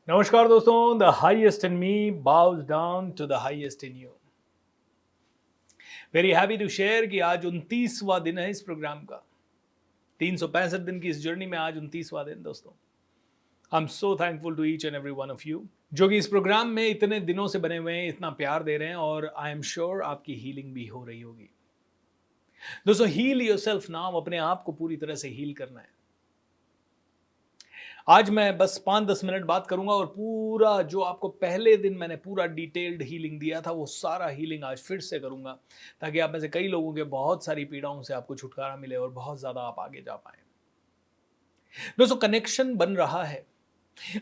नमस्कार दोस्तों, the highest in me bows down to the highest in you. Very happy to share कि आज 29वां दिन है इस प्रोग्राम का। 365 दिन की इस जर्नी में आज 29वां दिन दोस्तों। I am so thankful to each and every one of you जो कि इस प्रोग्राम में इतने दिनों से बने हुए हैं, इतना प्यार दे रहे हैं और आई एम श्योर आपकी हीलिंग भी हो रही होगी। दोस्तों, हील योरसेल्फ नाउ, अपने आप को पूरी तरह से हील करना है। आज मैं बस 5-10 मिनट बात करूंगा और पूरा जो आपको पहले दिन मैंने पूरा डिटेल्ड हीलिंग दिया था वो सारा हीलिंग आज फिर से करूंगा, ताकि आप में से कई लोगों के बहुत सारी पीड़ाओं से आपको छुटकारा मिले और बहुत ज़्यादा आप आगे जा पाए। दोस्तों, कनेक्शन बन रहा है,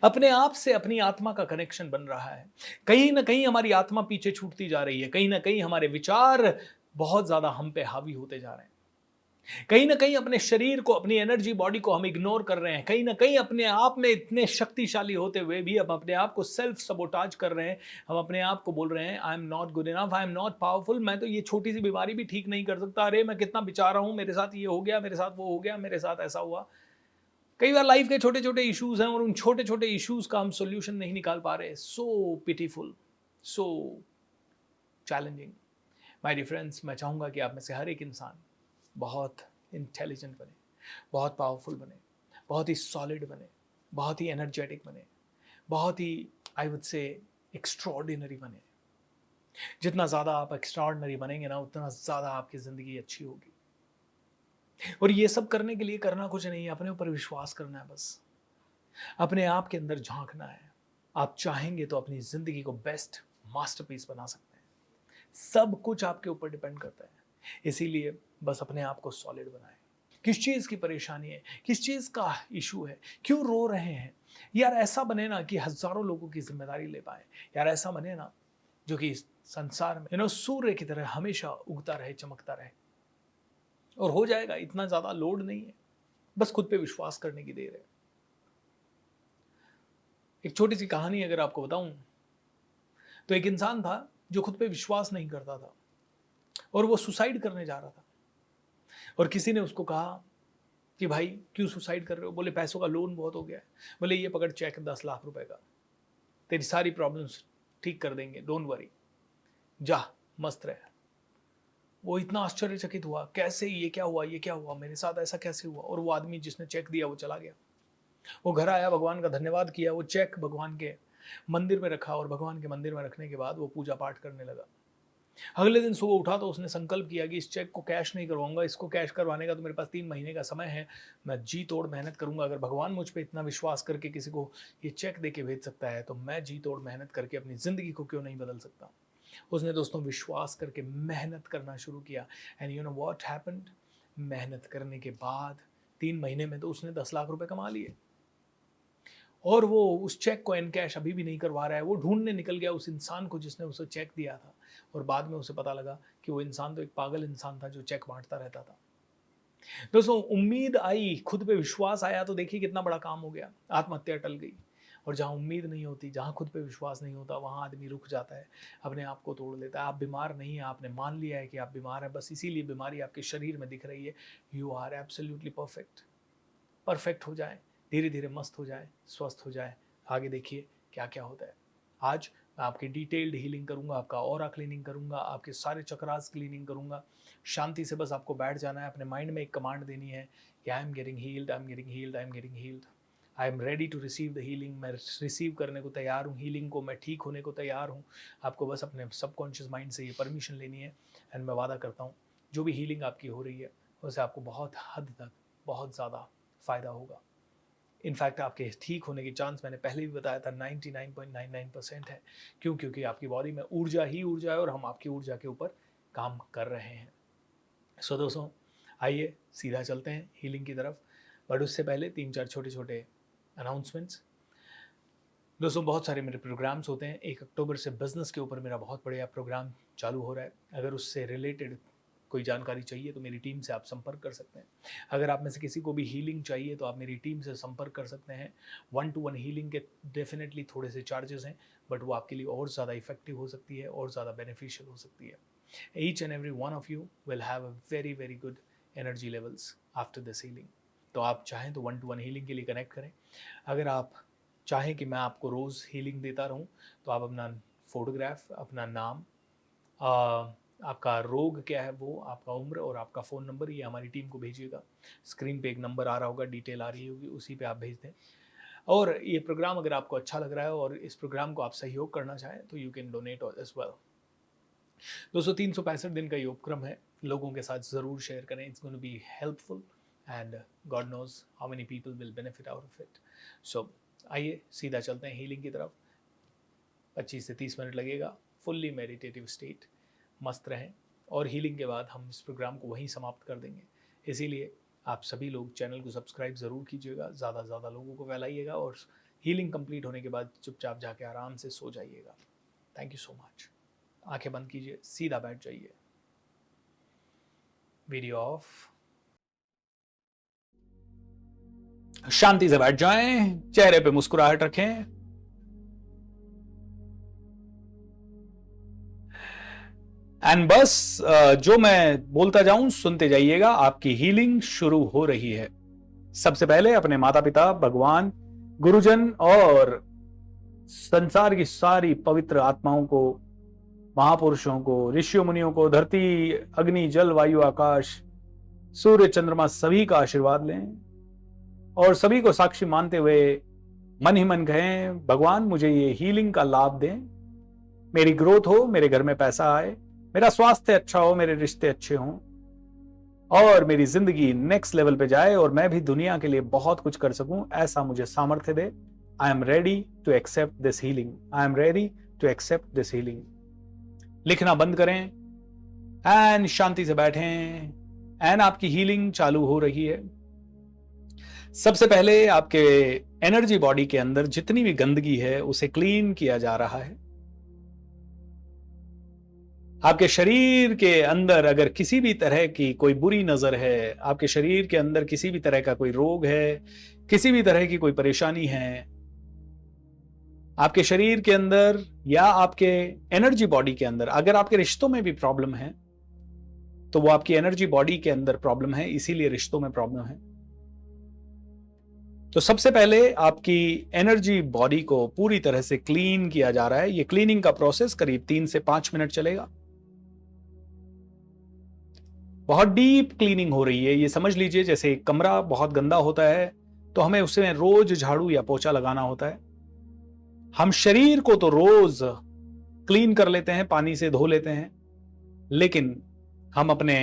अपने आप से अपनी आत्मा का कनेक्शन बन रहा है। कहीं ना कहीं हमारी आत्मा पीछे छूटती जा रही है, कहीं ना कहीं हमारे विचार बहुत ज़्यादा हम पे हावी होते जा रहे हैं। कहीं ना कहीं अपने शरीर को, अपनी एनर्जी बॉडी को हम इग्नोर कर रहे हैं। कहीं ना कहीं अपने आप में इतने शक्तिशाली होते हुए भी हम अपने आप को सेल्फ सबोटाज कर रहे हैं। हम अपने आप को बोल रहे हैं I am not good enough, I am not powerful, मैं तो ये छोटी सी बीमारी भी ठीक नहीं कर सकता, अरे मैं कितना बेचारा हूं, मेरे साथ ये हो गया, मेरे साथ वो हो गया, मेरे साथ ऐसा हुआ। कई बार लाइफ के छोटे छोटे इश्यूज हैं और उन छोटे छोटे इश्यूज का हम सोल्यूशन नहीं निकाल पा रहे। So pitiful, so challenging. My dear friends, मैं चाहूंगा कि आप में से हर एक इंसान बहुत इंटेलिजेंट बने, बहुत पावरफुल बने, बहुत ही सॉलिड बने, बहुत ही एनर्जेटिक बने, बहुत ही आई वुड से एक्स्ट्रॉर्डिनरी बने। जितना ज़्यादा आप एक्स्ट्रॉर्डिनरी बनेंगे ना, उतना ज़्यादा आपकी ज़िंदगी अच्छी होगी। और ये सब करने के लिए करना कुछ नहीं है, अपने ऊपर विश्वास करना है बस। अपने आप के अंदर झांकना है। आप चाहेंगे तो अपनी ज़िंदगी को बेस्ट मास्टरपीस बना सकते हैं। सब कुछ आपके ऊपर डिपेंड करता है। इसीलिए बस अपने आप को सॉलिड बनाएं। किस चीज़ की परेशानी है, किस चीज़ का इशू है, क्यों रो रहे हैं, यार ऐसा बने ना कि हजारों लोगों की जिम्मेदारी ले पाए। यार ऐसा बने ना जो कि इस संसार में सूर्य की तरह हमेशा उगता रहे, चमकता रहे। और हो जाएगा, इतना ज़्यादा लोड नहीं है, बस खुद पे विश्वास करने की देर है। एक छोटी सी कहानी अगर आपको बताऊं, तो एक इंसान था जो खुद पे विश्वास नहीं करता था और वो सुसाइड करने जा रहा था। और किसी ने उसको कहा कि भाई क्यों सुसाइड कर रहे हो? बोले पैसों का लोन बहुत हो गया है। बोले ये पकड़ चेक 10 लाख रुपए का, तेरी सारी प्रॉब्लम्स ठीक कर देंगे, डोंट वरी, जा मस्त रहे। वो इतना आश्चर्यचकित हुआ, कैसे, ये क्या हुआ, ये क्या हुआ, मेरे साथ ऐसा कैसे हुआ? और वो आदमी जिसने चेक दिया वो चला गया। वो घर आया, भगवान का धन्यवाद किया, वो चेक भगवान के मंदिर में रखा और भगवान के मंदिर में रखने के बाद वो पूजा पाठ करने लगा। अगले दिन सुबह उठा तो उसने संकल्प किया कि इस चेक को कैश नहीं करवाऊंगा, इसको कैश करवाने का तो मेरे पास 3 महीने का समय है। मैं जी तोड़ मेहनत करूंगा। अगर भगवान मुझ पर इतना विश्वास करके किसी को ये चेक दे के भेज सकता है, तो मैं जी तोड़ मेहनत करके अपनी ज़िंदगी को क्यों नहीं बदल सकता। उसने दोस्तों विश्वास करके मेहनत करना शुरू किया। And you know what happened, मेहनत करने के बाद 3 महीने में तो उसने 10 लाख रुपए कमा लिए। और वो उस चेक को इन कैश अभी भी नहीं करवा रहा है। वो ढूंढने निकल गया उस इंसान को जिसने उसे चेक दिया था। और बाद में उसे पता लगा कि वो इंसान तो एक पागल इंसान था जो चेक बांटता रहता था। दोस्तों, उम्मीद आई, खुद पे विश्वास आया, तो देखिए कितना बड़ा काम हो गया। आत्महत्या टल गई। और जहाँ उम्मीद नहीं होती, जहाँ खुद पे विश्वास नहीं होता, वहाँ आदमी रुक जाता है, अपने आप को तोड़ लेता है। आप बीमार नहीं हैं, आपने मान लिया है कि आप बीमार हैं, बस इसीलिए बीमारी आपके शरीर में दिख रही है। You are absolutely perfect. Perfect हो जाए, धीरे धीरे मस्त हो जाए, स्वस्थ हो जाए। आगे देखिए क्या क्या होता है। आज मैं आपकी डिटेल्ड हीलिंग करूंगा, आपका ऑरा क्लीनिंग करूंगा, आपके सारे चक्रास क्लीनिंग करूंगा। शांति से बस आपको बैठ जाना है, अपने माइंड में एक कमांड देनी है कि I am getting healed, I am getting healed, I am getting healed, I am ready to receive the healing. मैं रिसीव करने को तैयार हूँ हीलिंग को, मैं ठीक होने को तैयार हूँ। आपको बस अपने सबकॉन्शियस माइंड से ये परमिशन लेनी है। एंड मैं वादा करता हूँ जो भी हीलिंग आपकी हो रही है उससे आपको बहुत हद तक बहुत ज़्यादा फ़ायदा होगा। इनफैक्ट आपके ठीक होने की चांस मैंने पहले भी बताया था 99.99% है। क्यों? क्योंकि आपकी बॉडी में ऊर्जा ही ऊर्जा है और हम आपकी ऊर्जा के ऊपर काम कर रहे हैं। सो दोस्तों, आइए सीधा चलते हैं हीलिंग की तरफ। बट उससे पहले 3-4 छोटे छोटे अनाउंसमेंट्स। दोस्तों, बहुत सारे मेरे प्रोग्राम्स होते हैं। 1 अक्टूबर से बिजनेस के ऊपर मेरा बहुत बढ़िया प्रोग्राम चालू हो रहा है। अगर उससे रिलेटेड कोई जानकारी चाहिए तो मेरी टीम से आप संपर्क कर सकते हैं। अगर आप में से किसी को भी हीलिंग चाहिए तो आप मेरी टीम से संपर्क कर सकते हैं। 1-to-1 हीलिंग के डेफिनेटली थोड़े से चार्जेस हैं, बट वो आपके लिए और ज़्यादा इफेक्टिव हो सकती है और ज़्यादा बेनिफिशियल हो सकती है। Each and every one of you will have a very very good energy levels after this healing. तो आप चाहें तो 1-to-1 हीलिंग के लिए कनेक्ट करें। अगर आप चाहें कि मैं आपको रोज़ हीलिंग देता रहूं, तो आप अपना फोटोग्राफ, अपना नाम, आपका रोग क्या है वो, आपका उम्र और आपका फ़ोन नंबर, ये हमारी टीम को भेजिएगा। स्क्रीन पे एक नंबर आ रहा होगा, डिटेल आ रही होगी, उसी पे आप भेज दें। और ये प्रोग्राम अगर आपको अच्छा लग रहा है और इस प्रोग्राम को आप सहयोग करना चाहें, तो you can donate as well. दोस्तों, 365 दिन का ये उपक्रम है, लोगों के साथ ज़रूर शेयर करें। It's gonna be helpful and God knows how many people will benefit out of it. So आइए सीधा चलते हैं हीलिंग की तरफ। 25 से 30 मिनट लगेगा, फुल्ली मेडिटेटिव स्टेट, मस्त रहें। और हीलिंग के बाद हम इस प्रोग्राम को वहीं समाप्त कर देंगे। इसीलिए आप सभी लोग चैनल को सब्सक्राइब ज़रूर कीजिएगा, ज़्यादा से ज़्यादा लोगों को फैलाइएगा और हीलिंग कंप्लीट होने के बाद चुपचाप जाके आराम से सो जाइएगा। Thank you so much. आंखें बंद कीजिए, सीधा बैठ जाइए। Video of. शांति से बैठ जाएं, चेहरे पे मुस्कुराहट रखें। एंड बस जो मैं बोलता जाऊं सुनते जाइएगा। आपकी हीलिंग शुरू हो रही है। सबसे पहले अपने माता पिता, भगवान, गुरुजन और संसार की सारी पवित्र आत्माओं को, महापुरुषों को, ऋषियों मुनियों को, धरती, अग्नि, जल, वायु, आकाश, सूर्य, चंद्रमा, सभी का आशीर्वाद लें और सभी को साक्षी मानते हुए मन ही मन कहें, भगवान मुझे ये हीलिंग का लाभ दें, मेरी ग्रोथ हो, मेरे घर में पैसा आए, मेरा स्वास्थ्य अच्छा हो, मेरे रिश्ते अच्छे हों और मेरी जिंदगी नेक्स्ट लेवल पे जाए और मैं भी दुनिया के लिए बहुत कुछ कर सकूं, ऐसा मुझे सामर्थ्य दे। I am ready to accept this healing. I am ready to accept this healing. लिखना बंद करें एंड शांति से बैठें एंड आपकी हीलिंग चालू हो रही है। सबसे पहले आपके एनर्जी बॉडी के अंदर जितनी भी गंदगी है उसे क्लीन किया जा रहा है। आपके शरीर के अंदर अगर किसी भी तरह की कोई बुरी नजर है, आपके शरीर के अंदर किसी भी तरह का कोई रोग है, किसी भी तरह की कोई परेशानी है, आपके शरीर के अंदर या आपके एनर्जी बॉडी के अंदर अगर आपके रिश्तों में भी प्रॉब्लम है, तो वो आपकी एनर्जी बॉडी के अंदर प्रॉब्लम है, इसीलिए रिश्तों में प्रॉब्लम है। तो सबसे पहले आपकी एनर्जी बॉडी को पूरी तरह से क्लीन किया जा रहा है। ये क्लीनिंग का प्रोसेस करीब 3 से 5 मिनट चलेगा। बहुत डीप क्लीनिंग हो रही है। ये समझ लीजिए जैसे एक कमरा बहुत गंदा होता है तो हमें उसमें रोज झाड़ू या पोछा लगाना होता है। हम शरीर को तो रोज क्लीन कर लेते हैं, पानी से धो लेते हैं, लेकिन हम अपने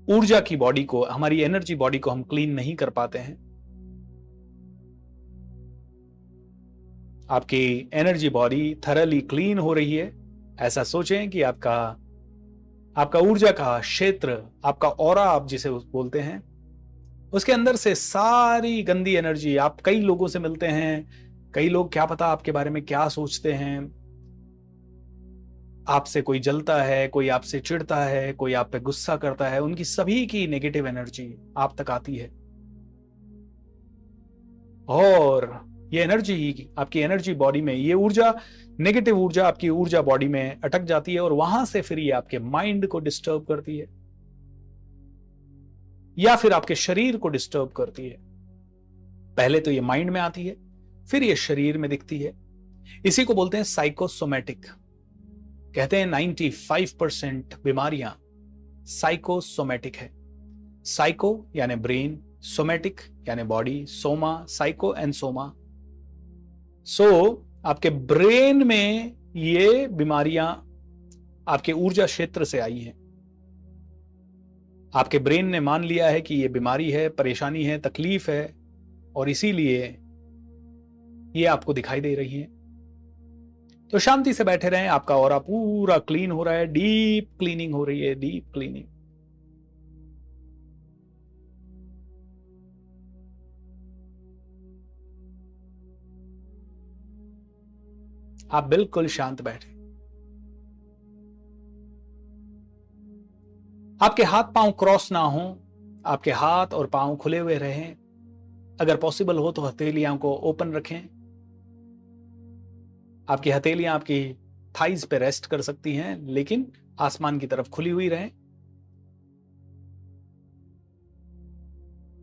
ऊर्जा की बॉडी को, हमारी एनर्जी बॉडी को हम क्लीन नहीं कर पाते हैं। आपकी एनर्जी बॉडी थरली क्लीन हो रही है। ऐसा सोचें कि आपका ऊर्जा का क्षेत्र, आपका ऑरा आप जिसे बोलते हैं, उसके अंदर से सारी गंदी एनर्जी, आप कई लोगों से मिलते हैं, कई लोग क्या पता आपके बारे में क्या सोचते हैं, आपसे कोई जलता है, कोई आपसे चिढ़ता है, कोई आप पे गुस्सा करता है, उनकी सभी की नेगेटिव एनर्जी आप तक आती है और ये एनर्जी, आपकी एनर्जी बॉडी में ये ऊर्जा, नेगेटिव ऊर्जा आपकी ऊर्जा बॉडी में अटक जाती है और वहां से फिर ये आपके माइंड को डिस्टर्ब करती है या फिर आपके शरीर को डिस्टर्ब करती है। पहले तो ये माइंड में आती है, फिर ये शरीर में दिखती है। इसी को बोलते हैं साइकोसोमैटिक। कहते हैं 95% बीमारियां साइकोसोमैटिक है। साइको यानी ब्रेन, सोमैटिक यानी body, Soma, psycho and Soma. आपके ब्रेन में ये बीमारियां आपके ऊर्जा क्षेत्र से आई हैं। आपके ब्रेन ने मान लिया है कि ये बीमारी है, परेशानी है, तकलीफ है और इसीलिए ये आपको दिखाई दे रही है। तो शांति से बैठे रहें। आपका ऑरा पूरा क्लीन हो रहा है, डीप क्लीनिंग हो रही है, डीप क्लीनिंग। आप बिल्कुल शांत बैठे। आपके हाथ पांव क्रॉस ना हो, आपके हाथ और पांव खुले हुए रहें। अगर पॉसिबल हो तो हथेलियां को ओपन रखें। आपकी हथेलियां आपकी थाइज पे रेस्ट कर सकती हैं, लेकिन आसमान की तरफ खुली हुई रहें।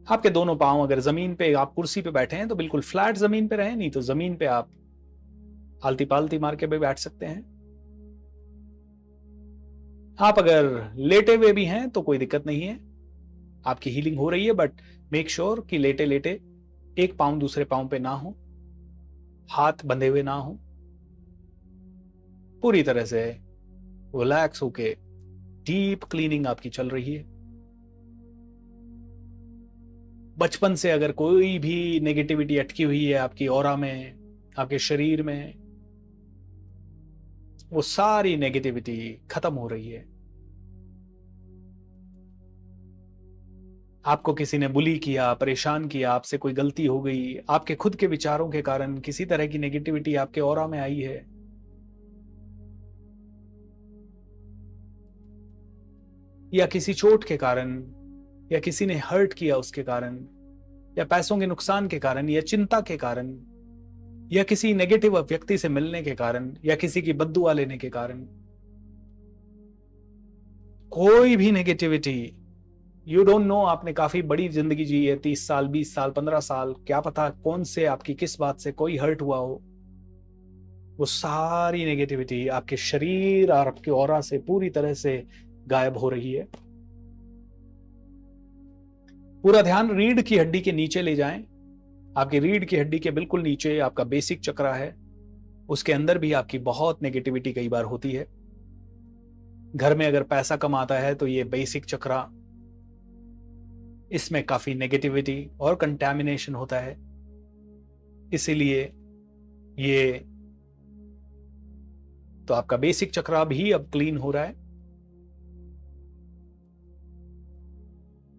आपके दोनों पांव अगर जमीन पे, आप कुर्सी पे बैठे हैं तो बिल्कुल फ्लैट जमीन पे रहें, नहीं तो जमीन पे आप आलती पालती मार के भी बैठ सकते हैं। आप अगर लेटे हुए भी हैं तो कोई दिक्कत नहीं है, आपकी हीलिंग हो रही है, बट मेक श्योर कि लेटे लेटे एक पांव दूसरे पांव पे ना हो, हाथ बंधे हुए ना हो, पूरी तरह से रिलैक्स होके डीप क्लीनिंग आपकी चल रही है। बचपन से अगर कोई भी नेगेटिविटी अटकी हुई है आपकी ऑरा में, आपके शरीर में, वो सारी नेगेटिविटी खत्म हो रही है। आपको किसी ने बुली किया, परेशान किया, आपसे कोई गलती हो गई, आपके खुद के विचारों के कारण किसी तरह की नेगेटिविटी आपके ऑरा में आई है, या किसी चोट के कारण, या किसी ने हर्ट किया उसके कारण, या पैसों के नुकसान के कारण, या चिंता के कारण, या किसी नेगेटिव व्यक्ति से मिलने के कारण, या किसी की बद्दुआ लेने के कारण, कोई भी नेगेटिविटी, यू डोंट नो, आपने काफी बड़ी जिंदगी जी है, 30 साल, 20 साल, 15 साल, क्या पता कौन से आपकी किस बात से कोई हर्ट हुआ हो, वो सारी नेगेटिविटी आपके शरीर और आपके ऑरा से पूरी तरह से गायब हो रही है। पूरा ध्यान रीढ़ की हड्डी के नीचे ले जाएं। आपकी रीढ़ की हड्डी के बिल्कुल नीचे आपका बेसिक चक्रा है, उसके अंदर भी आपकी बहुत नेगेटिविटी कई बार होती है। घर में अगर पैसा कम आता है तो ये बेसिक चक्रा, इसमें काफी नेगेटिविटी और कंटैमिनेशन होता है, इसीलिए ये तो आपका बेसिक चक्रा भी अब क्लीन हो रहा है।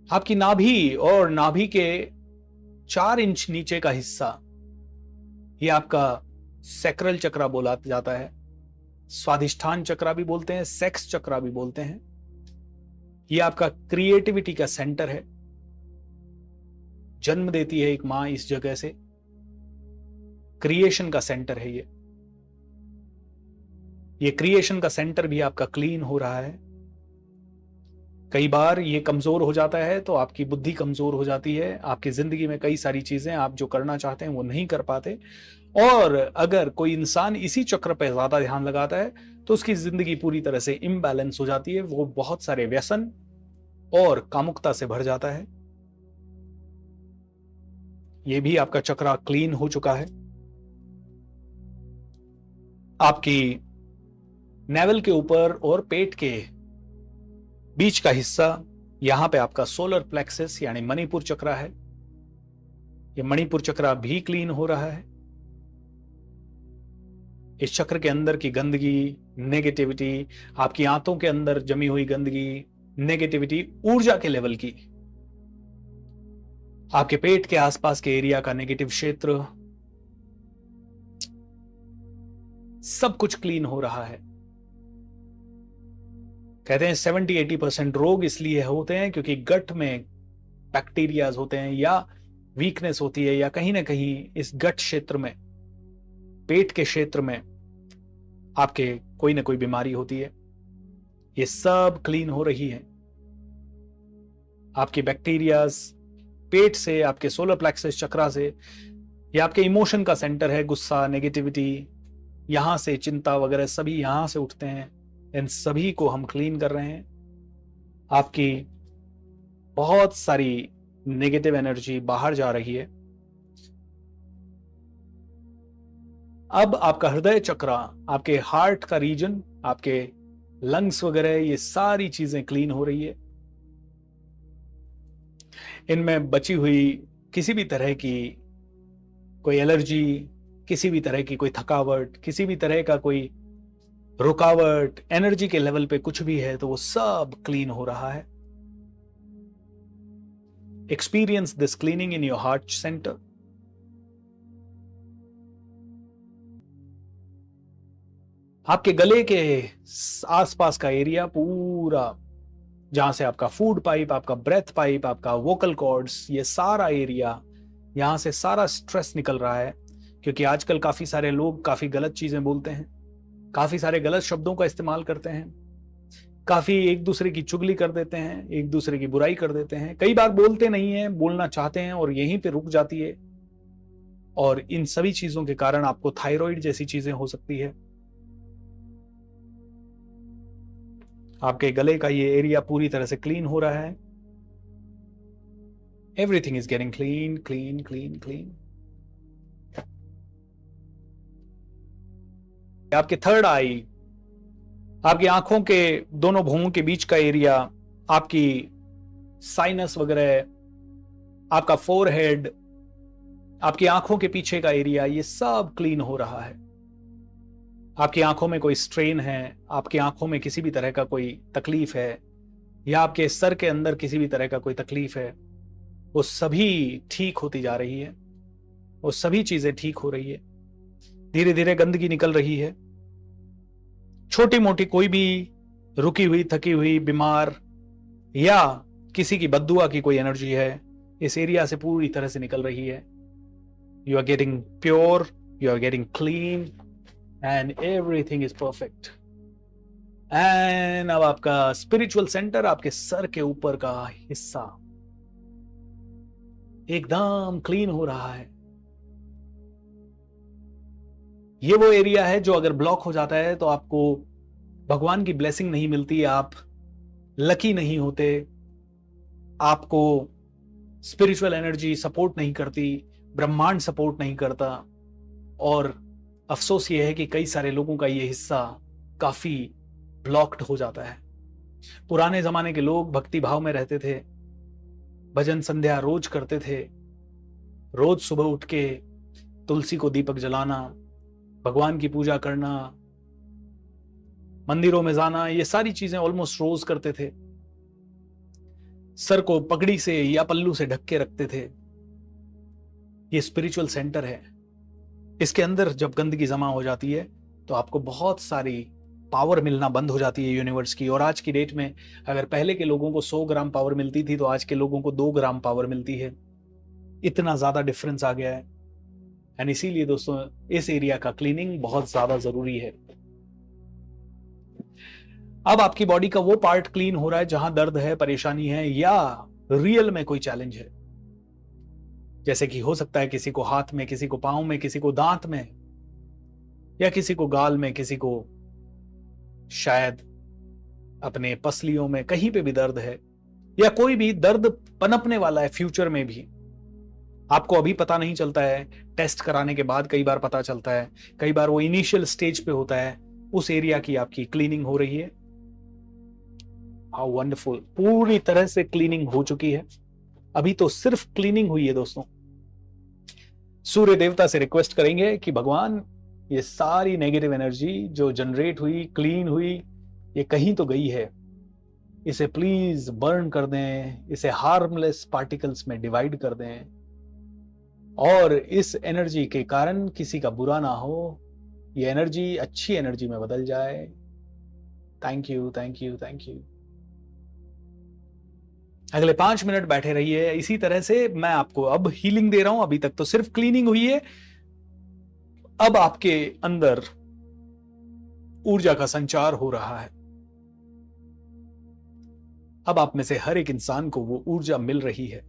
आपकी नाभि और नाभि के 4 इंच नीचे का हिस्सा, ये आपका सैक्रल चक्रा बोला जाता है, स्वादिष्ठान चक्रा भी बोलते हैं, सेक्स चक्रा भी बोलते हैं। ये आपका क्रिएटिविटी का सेंटर है, जन्म देती है एक मां इस जगह से, क्रिएशन का सेंटर है ये क्रिएशन का सेंटर भी आपका क्लीन हो रहा है। कई बार ये कमजोर हो जाता है तो आपकी बुद्धि कमजोर हो जाती है, आपकी जिंदगी में कई सारी चीजें आप जो करना चाहते हैं वो नहीं कर पाते, और अगर कोई इंसान इसी चक्र पर ज्यादा ध्यान लगाता है तो उसकी जिंदगी पूरी तरह से इम्बैलेंस हो जाती है, वो बहुत सारे व्यसन और कामुकता से भर जाता है। ये भी आपका चक्रा क्लीन हो चुका है। आपकी नेवल के ऊपर और पेट के बीच का हिस्सा, यहां पे आपका सोलर प्लेक्सस यानी मणिपुर चक्रा है। ये मणिपुर चक्रा भी क्लीन हो रहा है। इस चक्र के अंदर की गंदगी, नेगेटिविटी, आपकी आंतों के अंदर जमी हुई गंदगी, नेगेटिविटी, ऊर्जा के लेवल की, आपके पेट के आसपास के एरिया का नेगेटिव क्षेत्र, सब कुछ क्लीन हो रहा है। कहते हैं 70-80% रोग इसलिए होते हैं क्योंकि गट में बैक्टीरियाज होते हैं, या वीकनेस होती है, या कहीं ना कहीं इस गट क्षेत्र में, पेट के क्षेत्र में आपके कोई ना कोई बीमारी होती है। ये सब क्लीन हो रही है। आपकी बैक्टीरियाज पेट से, आपके सोलर प्लेक्सस चक्रा से, ये आपके इमोशन का सेंटर है, गुस्सा, नेगेटिविटी, यहां से चिंता वगैरह सभी यहां से उठते हैं, इन सभी को हम क्लीन कर रहे हैं। आपकी बहुत सारी नेगेटिव एनर्जी बाहर जा रही है। अब आपका हृदय चक्रा, आपके हार्ट का रीजन, आपके लंग्स वगैरह, ये सारी चीजें क्लीन हो रही है। इनमें बची हुई किसी भी तरह की कोई एलर्जी, किसी भी तरह की कोई थकावट, किसी भी तरह का कोई रुकावट, एनर्जी के लेवल पे कुछ भी है तो वो सब क्लीन हो रहा है। Experience this cleaning in your heart centre. आपके गले के आसपास का एरिया पूरा, जहां से आपका फूड पाइप, आपका ब्रेथ पाइप, आपका वोकल कॉर्ड्स, ये सारा एरिया, यहां से सारा स्ट्रेस निकल रहा है। क्योंकि आजकल काफी सारे लोग काफी गलत चीजें बोलते हैं, काफी सारे गलत शब्दों का इस्तेमाल करते हैं, काफी एक दूसरे की चुगली कर देते हैं, एक दूसरे की बुराई कर देते हैं, कई बार बोलते नहीं है, बोलना चाहते हैं और यहीं पे रुक जाती है। और इन सभी चीजों के कारण आपको थायराइड जैसी चीजें हो सकती है। आपके गले का ये एरिया पूरी तरह से क्लीन हो रहा है। Everything is getting clean clean clean clean. आपके थर्ड आई, आपकी आंखों के दोनों भौहों के बीच का एरिया, आपकी साइनस वगैरह, आपका फोरहेड, आपकी आंखों के पीछे का एरिया, ये सब क्लीन हो रहा है। आपकी आंखों में कोई स्ट्रेन है, आपकी आंखों में किसी भी तरह का कोई तकलीफ है, या आपके सर के अंदर किसी भी तरह का कोई तकलीफ है, वो सभी ठीक होती जा रही है। वो सभी चीजें ठीक हो रही है। धीरे धीरे गंदगी निकल रही है। छोटी मोटी कोई भी रुकी हुई, थकी हुई, बीमार या किसी की बद्दुआ की कोई एनर्जी है, इस एरिया से पूरी तरह से निकल रही है। You are getting pure, you are getting clean and everything is perfect. And अब आपका स्पिरिचुअल सेंटर, आपके सर के ऊपर का हिस्सा एकदम क्लीन हो रहा है। ये वो एरिया है जो अगर ब्लॉक हो जाता है तो आपको भगवान की ब्लेसिंग नहीं मिलती, आप लकी नहीं होते, आपको स्पिरिचुअल एनर्जी सपोर्ट नहीं करती, ब्रह्मांड सपोर्ट नहीं करता। और अफसोस ये है कि कई सारे लोगों का ये हिस्सा काफी ब्लॉक्ड हो जाता है। पुराने जमाने के लोग भक्ति भाव में रहते थे, भजन संध्या रोज करते थे, रोज सुबह उठ के तुलसी को दीपक जलाना, भगवान की पूजा करना, मंदिरों में जाना, ये सारी चीजें ऑलमोस्ट रोज करते थे। सर को पगड़ी से या पल्लू से ढक के रखते थे। ये स्पिरिचुअल सेंटर है। इसके अंदर जब गंदगी जमा हो जाती है तो आपको बहुत सारी पावर मिलना बंद हो जाती है यूनिवर्स की। और आज की डेट में अगर पहले के लोगों को 100 ग्राम पावर मिलती थी तो आज के लोगों को 2 ग्राम पावर मिलती है। इतना ज्यादा डिफरेंस आ गया है। एंड इसीलिए दोस्तों इस एरिया का क्लीनिंग बहुत ज्यादा जरूरी है। अब आपकी बॉडी का वो पार्ट क्लीन हो रहा है जहां दर्द है, परेशानी है या रियल में कोई चैलेंज है। जैसे कि हो सकता है किसी को हाथ में, किसी को पांव में, किसी को दांत में, या किसी को गाल में, किसी को शायद अपने पसलियों में, कहीं पे भी दर्द है, या कोई भी दर्द पनपने वाला है फ्यूचर में भी। आपको अभी पता नहीं चलता है, टेस्ट कराने के बाद कई बार पता चलता है, कई बार वो इनिशियल स्टेज पे होता है। उस एरिया की आपकी क्लीनिंग हो रही है। हाउ वंडरफुल, पूरी तरह से क्लीनिंग हो चुकी है। अभी तो सिर्फ क्लीनिंग हुई है दोस्तों। सूर्य देवता से रिक्वेस्ट करेंगे कि भगवान ये सारी नेगेटिव एनर्जी जो जनरेट हुई, क्लीन हुई, ये कहीं तो गई है, इसे प्लीज बर्न कर दें, इसे हार्मलेस पार्टिकल्स में डिवाइड कर दें और इस एनर्जी के कारण किसी का बुरा ना हो, ये एनर्जी अच्छी एनर्जी में बदल जाए। Thank you, thank you, thank you. अगले 5 मिनट बैठे रहिए इसी तरह से। मैं आपको अब हीलिंग दे रहा हूं। अभी तक तो सिर्फ क्लीनिंग हुई है। अब आपके अंदर ऊर्जा का संचार हो रहा है। अब आप में से हर एक इंसान को वो ऊर्जा मिल रही है।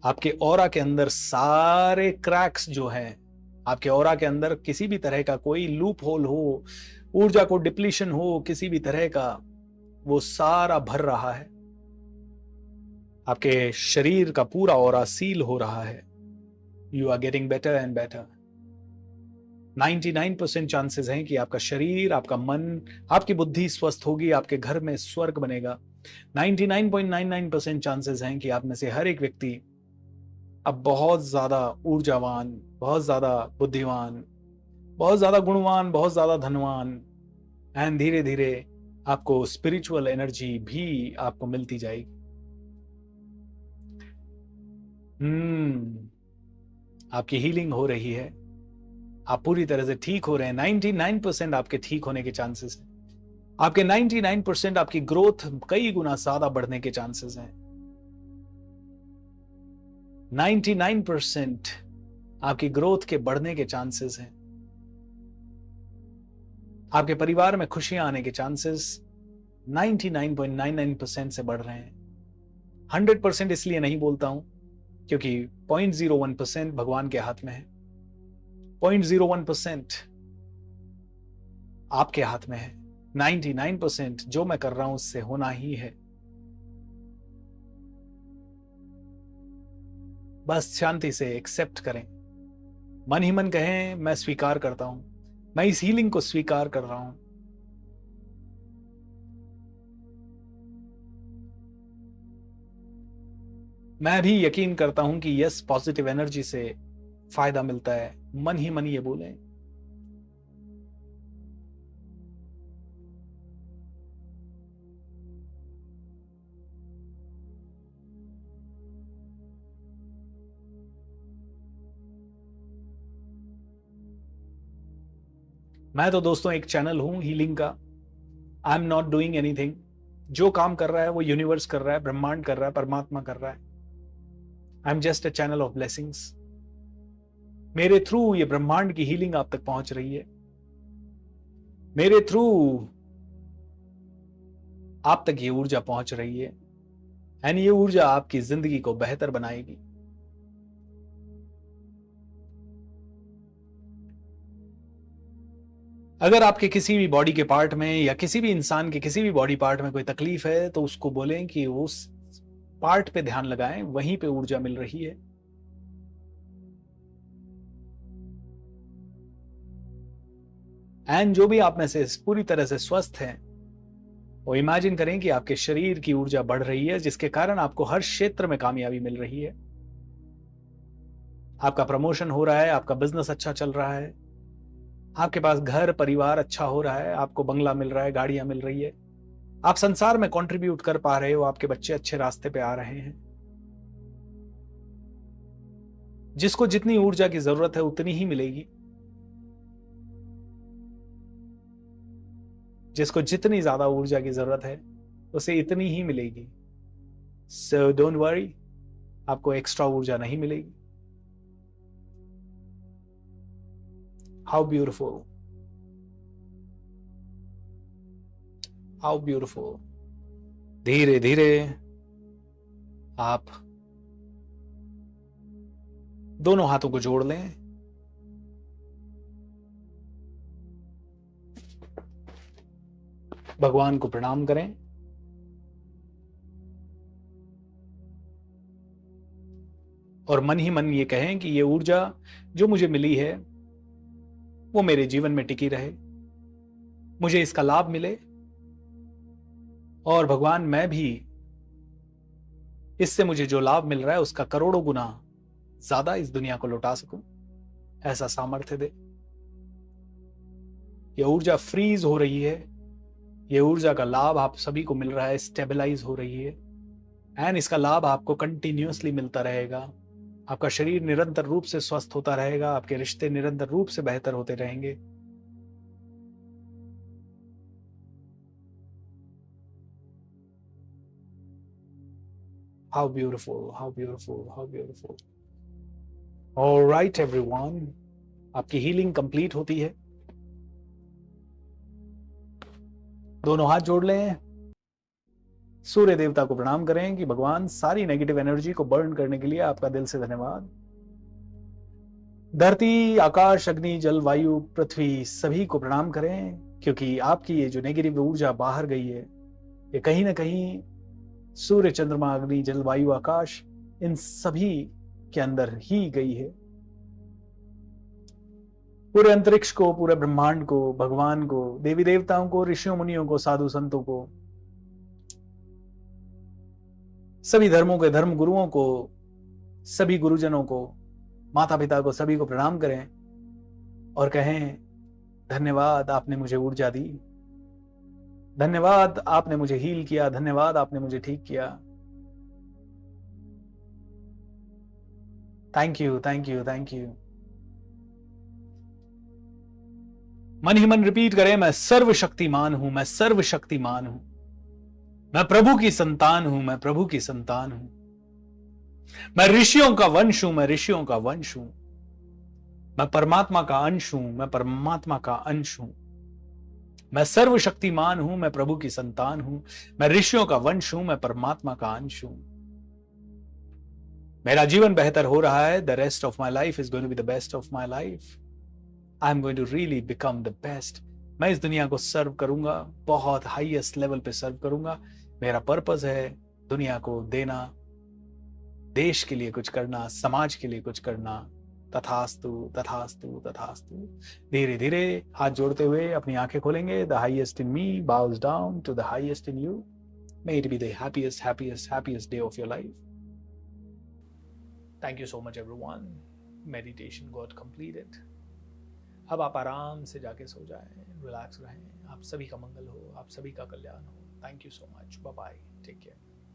आपके ऑरा के अंदर सारे क्रैक्स जो हैं, आपके ऑरा के अंदर किसी भी तरह का कोई लूप होल हो, ऊर्जा को डिप्लीशन हो किसी भी तरह का, वो सारा भर रहा है। आपके शरीर का पूरा ऑरा सील हो रहा है। You are getting better and better. 99% chances हैं कि आपका शरीर, आपका मन, आपकी बुद्धि स्वस्थ होगी, आपके घर में स्वर्ग बनेगा। 99.99% चांसेस हैं कि आप में से हर एक व्यक्ति अब बहुत ज्यादा ऊर्जावान, बहुत ज्यादा बुद्धिमान, बहुत ज्यादा गुणवान, बहुत ज्यादा धनवान, एंड धीरे धीरे आपको स्पिरिचुअल एनर्जी भी आपको मिलती जाएगी। आपकी हीलिंग हो रही है। आप पूरी तरह से ठीक हो रहे हैं। 99% आपके ठीक होने के चांसेस हैं। आपके 99% आपकी ग्रोथ कई गुना ज्यादा बढ़ने के चांसेस हैं। 99% आपकी ग्रोथ के बढ़ने के चांसेस हैं। आपके परिवार में खुशियां आने के चांसेस 99.99% से बढ़ रहे हैं। 100% इसलिए नहीं बोलता हूं क्योंकि 0.01% भगवान के हाथ में है, 0.01% आपके हाथ में है। 99% जो मैं कर रहा हूं उससे होना ही है। बस शांति से एक्सेप्ट करें, मन ही मन कहें मैं स्वीकार करता हूं, मैं इस हीलिंग को स्वीकार कर रहा हूं। मैं भी यकीन करता हूं कि यस, पॉजिटिव एनर्जी से फायदा मिलता है। मन ही मन ये बोलें। मैं तो दोस्तों एक चैनल हूं हीलिंग का। I am not doing anything. जो काम कर रहा है वो यूनिवर्स कर रहा है, ब्रह्मांड कर रहा है, परमात्मा कर रहा है। I am just a channel of blessings. मेरे थ्रू ये ब्रह्मांड की हीलिंग आप तक पहुंच रही है। मेरे थ्रू आप तक ये ऊर्जा पहुंच रही है, एंड ये ऊर्जा आपकी जिंदगी को बेहतर बनाएगी। अगर आपके किसी भी बॉडी के पार्ट में या किसी भी इंसान के किसी भी बॉडी पार्ट में कोई तकलीफ है तो उसको बोलें कि उस पार्ट पे ध्यान लगाएं, वहीं पे ऊर्जा मिल रही है। एंड जो भी आप में से पूरी तरह से स्वस्थ हैं, वो इमेजिन करें कि आपके शरीर की ऊर्जा बढ़ रही है, जिसके कारण आपको हर क्षेत्र में कामयाबी मिल रही है। आपका प्रमोशन हो रहा है, आपका बिजनेस अच्छा चल रहा है, आपके पास घर परिवार अच्छा हो रहा है, आपको बंगला मिल रहा है, गाड़ियां मिल रही है, आप संसार में कंट्रीब्यूट कर पा रहे हो, आपके बच्चे अच्छे रास्ते पे आ रहे हैं। जिसको जितनी ऊर्जा की जरूरत है उतनी ही मिलेगी। जिसको जितनी ज्यादा ऊर्जा की जरूरत है उसे इतनी ही मिलेगी। सो डोंट वरी, आपको एक्स्ट्रा ऊर्जा नहीं मिलेगी। How beautiful, how beautiful. धीरे धीरे आप दोनों हाथों को जोड़ लें। भगवान को प्रणाम करें और मन ही मन ये कहें कि ये ऊर्जा जो मुझे मिली है वो मेरे जीवन में टिकी रहे, मुझे इसका लाभ मिले, और भगवान मैं भी इससे मुझे जो लाभ मिल रहा है उसका करोड़ों गुना ज्यादा इस दुनिया को लौटा सकूं, ऐसा सामर्थ्य दे। ये ऊर्जा फ्रीज हो रही है, ये ऊर्जा का लाभ आप सभी को मिल रहा है, स्टेबलाइज हो रही है, एंड इसका लाभ आपको कंटिन्यूअसली मिलता रहेगा। आपका शरीर निरंतर रूप से स्वस्थ होता रहेगा, आपके रिश्ते निरंतर रूप से बेहतर होते रहेंगे। How beautiful, how beautiful, how beautiful. Alright everyone, आपकी हीलिंग कंप्लीट होती है। दोनों हाथ जोड़ लें, सूर्य देवता को प्रणाम करें कि भगवान सारी नेगेटिव एनर्जी को बर्न करने के लिए आपका दिल से धन्यवाद। धरती, आकाश, अग्नि, जल, वायु, पृथ्वी सभी को प्रणाम करें, क्योंकि आपकी ये जो नेगेटिव ऊर्जा बाहर गई है ये कहीं ना कहीं सूर्य, चंद्रमा, अग्नि, जल, वायु, आकाश इन सभी के अंदर ही गई है। पूरे अंतरिक्ष को, पूरे ब्रह्मांड को, भगवान को, देवी देवताओं को, ऋषियों मुनियों को, साधु संतों को, सभी धर्मों के धर्म गुरुओं को, सभी गुरुजनों को, माता पिता को, सभी को प्रणाम करें और कहें धन्यवाद, आपने मुझे ऊर्जा दी, धन्यवाद आपने मुझे हील किया, धन्यवाद आपने मुझे ठीक किया। Thank you, thank you, thank you. मन ही मन रिपीट करें, मैं सर्वशक्तिमान हूं, मैं सर्वशक्तिमान हूं, मैं प्रभु की संतान हूं, मैं प्रभु की संतान हूं, मैं ऋषियों का वंश हूं, मैं ऋषियों का वंश हूं, मैं परमात्मा का अंश हूं, मैं परमात्मा का अंश हूं, मैं सर्वशक्तिमान हूं, मैं प्रभु की संतान हूं, मैं ऋषियों का वंश हूं, मैं परमात्मा का अंश हूं। मेरा जीवन बेहतर हो रहा है। The rest of my life is going to be the best of my life. I am going to really become the best. मैं इस दुनिया को सर्व करूंगा, बहुत हाईएस्ट लेवल पे सर्व करूंगा। मेरा पर्पस है दुनिया को देना, देश के लिए कुछ करना, समाज के लिए कुछ करना। तथास्तु, तथास्तु, तथास्तु। धीरे धीरे हाथ जोड़ते हुए अपनी आंखें खोलेंगे। The highest in me bows down to the highest in you. May it be the happiest happiest happiest day of your life. Thank you so much everyone. Meditation got completed. अब आप आराम से जाके सो जाएं, रिलैक्स रहें। आप सभी का मंगल हो, आप सभी का कल्याण हो। Thank you so much. Bye bye, take care.